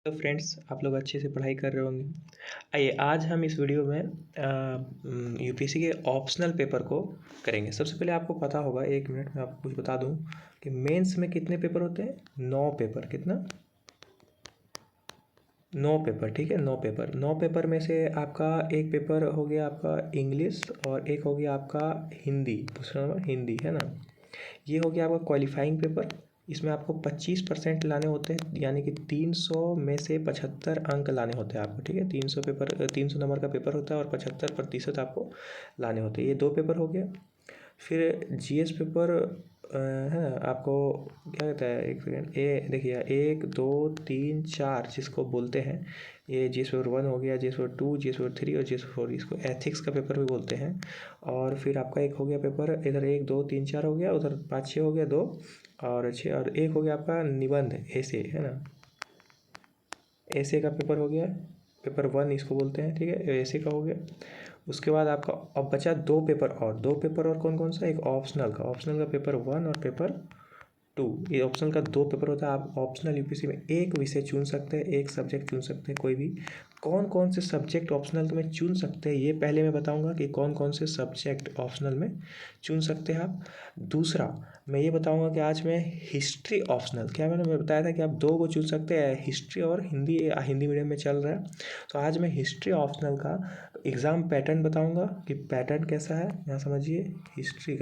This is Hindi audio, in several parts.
तो फ्रेंड्स, आप लोग अच्छे से पढ़ाई कर रहे होंगे। आइए आज हम इस वीडियो में यूपीएससी के ऑप्शनल पेपर को करेंगे। सबसे पहले आपको पता होगा, 1 मिनट में आपको कुछ बता दूं कि मेंस में कितने पेपर होते हैं। 9 पेपर। कितना? 9 पेपर। ठीक है, 9 पेपर में से आपका एक पेपर हो गया आपका इंग्लिश और एक हो गया आपका हिंदी। दूसरा नंबर हिंदी है ना। ये हो गया आपका क्वालिफाइंग पेपर। इसमें आपको 25% लाने होते हैं, यानी कि 300 में से 75 अंक लाने होते हैं आपको। ठीक है, 300 नंबर का पेपर होता है और 75% आपको लाने होते हैं। ये 2 पेपर हो गया। फिर जीएस पेपर है ना, आपको क्या कहता है, एक सेकेंड, ये देखिए 1 2 3 4 जिसको बोलते हैं। ये जीएस पेपर 1 हो गया, जीएस पेपर 2, जीएस पेपर 3 और जीएस पेपर 4। इसको एथिक्स का पेपर भी बोलते हैं। और फिर आपका एक हो गया पेपर, इधर 1 2 3 4 हो गया, उधर 5 6 हो गया, 2 और 6 और एक हो गया आपका निबंध, ऐसे है ना। ऐसे का पेपर हो गया, पेपर 1 इसको बोलते हैं। ठीक है, ऐसे का हो गया। उसके बाद आपका अब बचा 2 पेपर और कौन कौन सा, एक ऑप्शनल का पेपर 1 और पेपर 2। ये ऑप्शनल का 2 पेपर होता है। आप ऑप्शनल यूपीएससी में एक विषय चुन सकते हैं, एक सब्जेक्ट चुन सकते हैं कोई भी। कौन कौन से सब्जेक्ट ऑप्शनल में चुन सकते हैं ये पहले मैं बताऊंगा कि कौन कौन से सब्जेक्ट ऑप्शनल में चुन सकते हैं आप। दूसरा मैं ये बताऊंगा कि आज मैं हिस्ट्री ऑप्शनल, क्या मैं बताया था कि आप 2 को चुन सकते हैं, हिस्ट्री और हिंदी। हिंदी मीडियम में चल रहा है, तो आज मैं हिस्ट्री ऑप्शनल का एग्ज़ाम पैटर्न बताऊंगा कि पैटर्न कैसा है। यहाँ समझिए, हिस्ट्री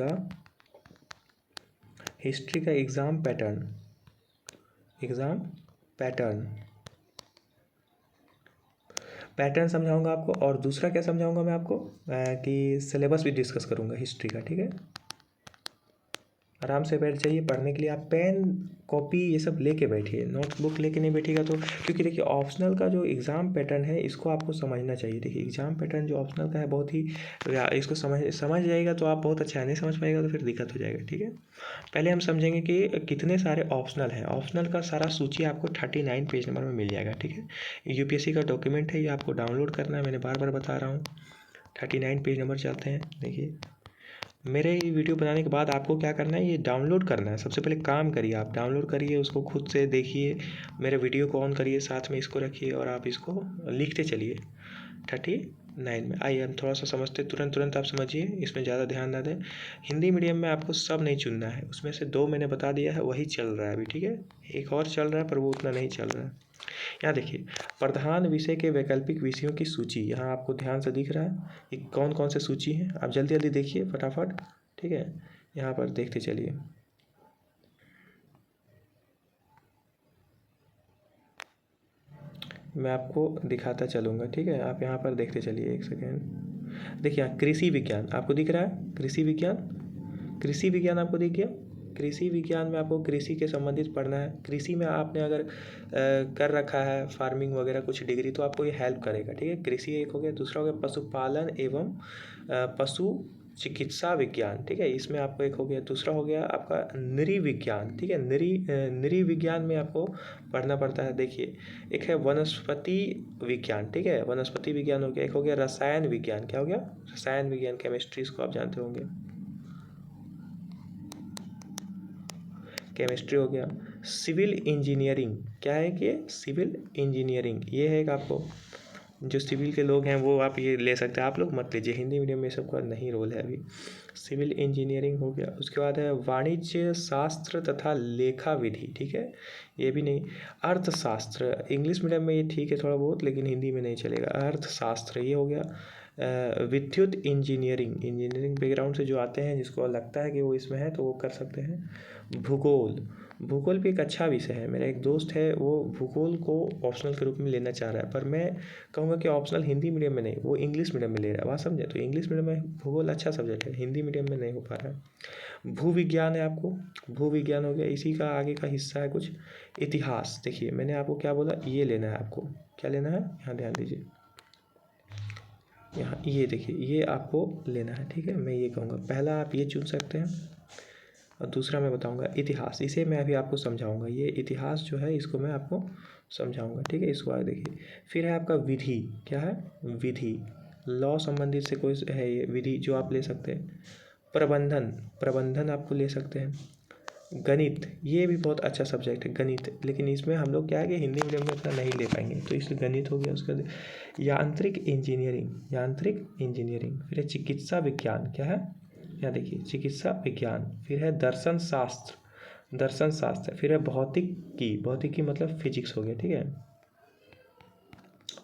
का एग्ज़ाम पैटर्न समझाऊंगा आपको। और दूसरा क्या समझाऊंगा मैं आपको, कि सिलेबस भी डिस्कस करूंगा हिस्ट्री का। ठीक है, आराम से बैठ जाइए पढ़ने के लिए। आप पेन कॉपी ये सब लेके बैठिए, नोटबुक लेके नहीं बैठिएगा तो, क्योंकि देखिए ऑप्शनल का जो एग्ज़ाम पैटर्न है इसको आपको समझना चाहिए। देखिए एग्ज़ाम पैटर्न जो ऑप्शनल का है बहुत ही, इसको समझ जाइएगा तो आप बहुत अच्छा है, नहीं समझ पाएगा तो फिर दिक्कत हो जाएगा। ठीक है, पहले हम समझेंगे कि कितने सारे ऑप्शनल हैं। ऑप्शनल का सारा सूची आपको 39 पेज नंबर में मिल जाएगा। ठीक है, यूपीएससी का डॉक्यूमेंट है, ये आपको डाउनलोड करना है। मैंने बार बार बता रहा हूँ, 39 पेज नंबर चलते हैं। देखिए मेरे ये वीडियो बनाने के बाद आपको क्या करना है, ये डाउनलोड करना है। सबसे पहले काम करिए, आप डाउनलोड करिए, उसको खुद से देखिए, मेरे वीडियो को ऑन करिए, साथ में इसको रखिए और आप इसको लिखते चलिए 39 में। आइए हम थोड़ा सा समझते, तुरंत आप समझिए, इसमें ज़्यादा ध्यान ना दें। हिंदी मीडियम में आपको सब नहीं चुनना है, उसमें से 2 मैंने बता दिया है, वही चल रहा है अभी। ठीक है, एक और चल रहा है पर वो उतना नहीं चल रहा है। यहाँ देखिए, प्रधान विषय के वैकल्पिक विषयों की सूची यहाँ आपको ध्यान से दिख रहा है। ये कौन कौन से सूची हैं, आप जल्दी जल्दी देखिए फटाफट। ठीक है, यहाँ पर देखते चलिए। मैं आपको दिखाता चलूँगा। ठीक है, आप यहाँ पर देखते चलिए, एक सेकेंड। देखिए यहाँ कृषि विज्ञान आपको दिख रहा है, कृषि विज्ञान आपको दिख गया। कृषि विज्ञान में आपको कृषि के संबंधित पढ़ना है। कृषि में आपने अगर कर रखा है फार्मिंग वगैरह कुछ डिग्री, तो आपको ये हेल्प करेगा। ठीक है, कृषि एक हो गया। दूसरा हो गया पशुपालन एवं पशु चिकित्सा विज्ञान। ठीक है, इसमें आपको एक हो गया। दूसरा हो गया आपका नृविज्ञान। ठीक है, नृविज्ञान में आपको पढ़ना पड़ता है। देखिए एक है वनस्पति विज्ञान। ठीक है, वनस्पति विज्ञान हो गया। एक हो गया रसायन विज्ञान। क्या हो गया? रसायन विज्ञान, केमिस्ट्री, इसको आप जानते होंगे, केमिस्ट्री हो गया। सिविल इंजीनियरिंग, क्या है कि सिविल इंजीनियरिंग ये है कि आपको जो सिविल के लोग हैं वो आप ये ले सकते हैं, आप लोग मत लीजिए, हिंदी मीडियम में सबका नहीं रोल है अभी। सिविल इंजीनियरिंग हो गया। उसके बाद है वाणिज्य शास्त्र तथा लेखा विधि। ठीक है, ये भी नहीं। अर्थशास्त्र, इंग्लिश मीडियम में ये ठीक है थोड़ा बहुत, लेकिन हिंदी में नहीं चलेगा। अर्थशास्त्र ये हो गया। विद्युत इंजीनियरिंग बैकग्राउंड से जो आते हैं, जिसको लगता है कि वो इसमें है तो वो कर सकते हैं। भूगोल भी एक अच्छा विषय है। मेरा एक दोस्त है, वो भूगोल को ऑप्शनल के रूप में लेना चाह रहा है, पर मैं कहूँगा कि ऑप्शनल हिंदी मीडियम में नहीं, वो इंग्लिश मीडियम में ले रहा है। बात समझे, तो इंग्लिश मीडियम में भूगोल अच्छा सब्जेक्ट है, हिंदी मीडियम में नहीं हो पा रहा है। भू विज्ञान है आपको, भू विज्ञान हो गया, इसी का आगे का हिस्सा है कुछ। इतिहास, देखिए मैंने आपको क्या बोला, ये लेना है आपको। क्या लेना है, यहाँ ध्यान दीजिए, यहाँ ये देखिए, ये आपको लेना है। ठीक है, मैं ये कहूँगा पहला आप ये चुन सकते हैं, और दूसरा मैं बताऊंगा इतिहास, इसे मैं अभी आपको समझाऊंगा। ये इतिहास जो है इसको मैं आपको समझाऊंगा। ठीक है, इसको आगे देखिए। फिर है आपका विधि, क्या है? विधि, लॉ संबंधित से कोई है ये विधि जो आप ले सकते हैं। प्रबंधन आपको ले सकते हैं। गणित, ये भी बहुत अच्छा सब्जेक्ट है गणित, लेकिन इसमें हम लोग क्या है कि हिंदी मीडियम में इतना नहीं ले पाएंगे, तो इससे गणित हो गया। उसके बाद यांत्रिक इंजीनियरिंग, यांत्रिक इंजीनियरिंग, फिर है चिकित्सा विज्ञान, क्या है यहाँ देखिए चिकित्सा विज्ञान, फिर है दर्शन शास्त्र, दर्शन शास्त्र, फिर है भौतिकी, भौतिकी मतलब फिजिक्स हो गया, ठीक है,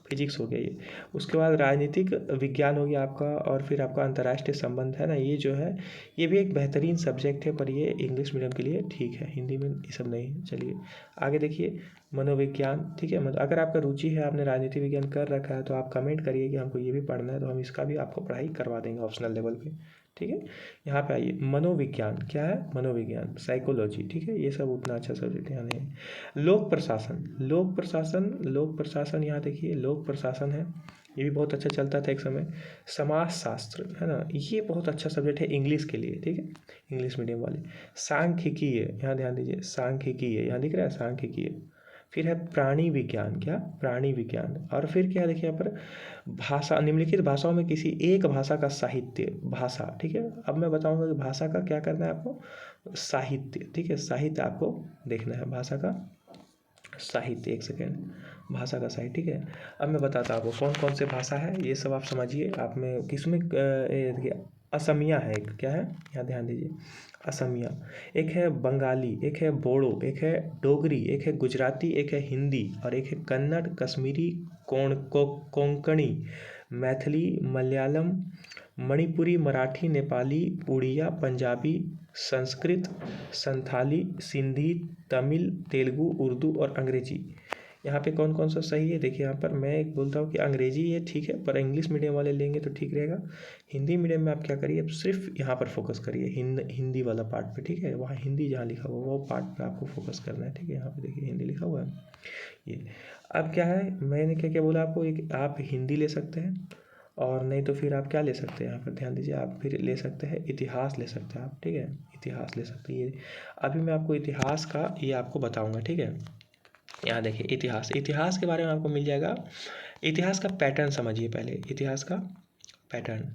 फिजिक्स हो गया ये। उसके बाद राजनीतिक विज्ञान हो गया आपका, और फिर आपका अंतर्राष्ट्रीय संबंध है ना, ये जो है ये भी एक बेहतरीन सब्जेक्ट है, पर ये इंग्लिश मीडियम के लिए ठीक है, हिंदी में ये सब नहीं है। चलिए आगे देखिए मनोविज्ञान, ठीक है, मतलब अगर आपका रुचि है, आपने राजनीति विज्ञान कर रखा है, तो आप कमेंट करिए कि हमको ये भी पढ़ना है, तो हम इसका भी आपको पढ़ाई करवा देंगे ऑप्शनल लेवल पे, ठीक है। यहाँ पे आइए मनोविज्ञान, क्या है मनोविज्ञान, साइकोलॉजी, ठीक है, ये सब उतना अच्छा सब्जेक्ट यहाँ नहीं है। लोक प्रशासन, लोक प्रशासन, लोक प्रशासन यहाँ देखिए लोक प्रशासन है, ये भी बहुत अच्छा चलता था एक समय। समाज शास्त्र है ना, ये बहुत अच्छा सब्जेक्ट है इंग्लिश के लिए, ठीक है, इंग्लिश मीडियम वाले। सांख्यिकी है, यहाँ ध्यान दीजिए सांख्यिकी है, यहाँ दिख रहा है सांख्यिकी है। फिर है प्राणी विज्ञान, क्या प्राणी विज्ञान, और फिर क्या देखिए यहाँ पर भाषा, निम्नलिखित भाषाओं में किसी एक भाषा का साहित्य, भाषा, ठीक है। अब मैं बताऊंगा कि भाषा का क्या करना है आपको, साहित्य, ठीक है, साहित्य आपको देखना है, भाषा का साहित्य, एक सेकेंड, भाषा का साहित्य, ठीक है। अब मैं बताता हूँ आपको कौन कौन से भाषा है, ये सब आप समझिए। आप में किसमें देखिए असमिया है एक, क्या है यहाँ ध्यान दीजिए, असमिया, एक है बंगाली, एक है बोडो, एक है डोगरी, एक है गुजराती, एक है हिंदी, और एक है कन्नड़, कश्मीरी, कोंकणी, मैथिली, मलयालम, मणिपुरी, मराठी, नेपाली, उड़िया, पंजाबी, संस्कृत, संथाली, सिंधी, तमिल, तेलुगु, उर्दू और अंग्रेजी। यहाँ पे कौन कौन सा सही है देखिए, यहाँ पर मैं एक बोलता हूँ कि अंग्रेजी ये ठीक है, पर इंग्लिश मीडियम वाले लेंगे तो ठीक रहेगा। हिंदी मीडियम में आप क्या करिए, अब सिर्फ यहाँ पर फोकस करिए, हिंदी वाला पार्ट पे, ठीक है, वहाँ हिंदी जहाँ लिखा हुआ वो पार्ट पे आपको फोकस करना है, ठीक है। यहाँ पे देखिए हिंदी लिखा हुआ है ये। अब क्या है, मैंने क्या क्या बोला आपको, एक आप हिंदी ले सकते हैं, और नहीं तो फिर आप क्या ले सकते हैं, यहाँ पर ध्यान दीजिए, आप फिर ले सकते हैं इतिहास ले सकते हैं आप, ठीक है, इतिहास ले सकते हैं। ये अभी मैं आपको इतिहास का ये आपको बताऊंगा, ठीक है। यहाँ देखिए इतिहास, इतिहास के बारे में आपको मिल जाएगा। इतिहास का पैटर्न समझिए पहले, इतिहास का पैटर्न।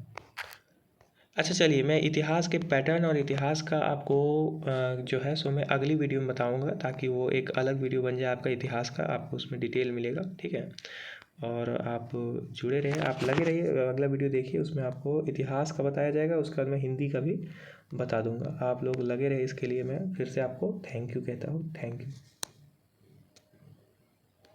अच्छा चलिए, मैं इतिहास के पैटर्न और इतिहास का आपको जो है सो मैं अगली वीडियो में बताऊंगा, ताकि वो एक अलग वीडियो बन जाए आपका इतिहास का, आपको उसमें डिटेल मिलेगा, ठीक है। और आप जुड़े रहे, आप लगे रहिए, अगला वीडियो देखिए, उसमें आपको इतिहास का बताया जाएगा, उसके बाद मैं हिंदी का भी बता दूंगा। आप लोग लगे रहे, इसके लिए मैं फिर से आपको थैंक यू कहता हूँ, थैंक यू।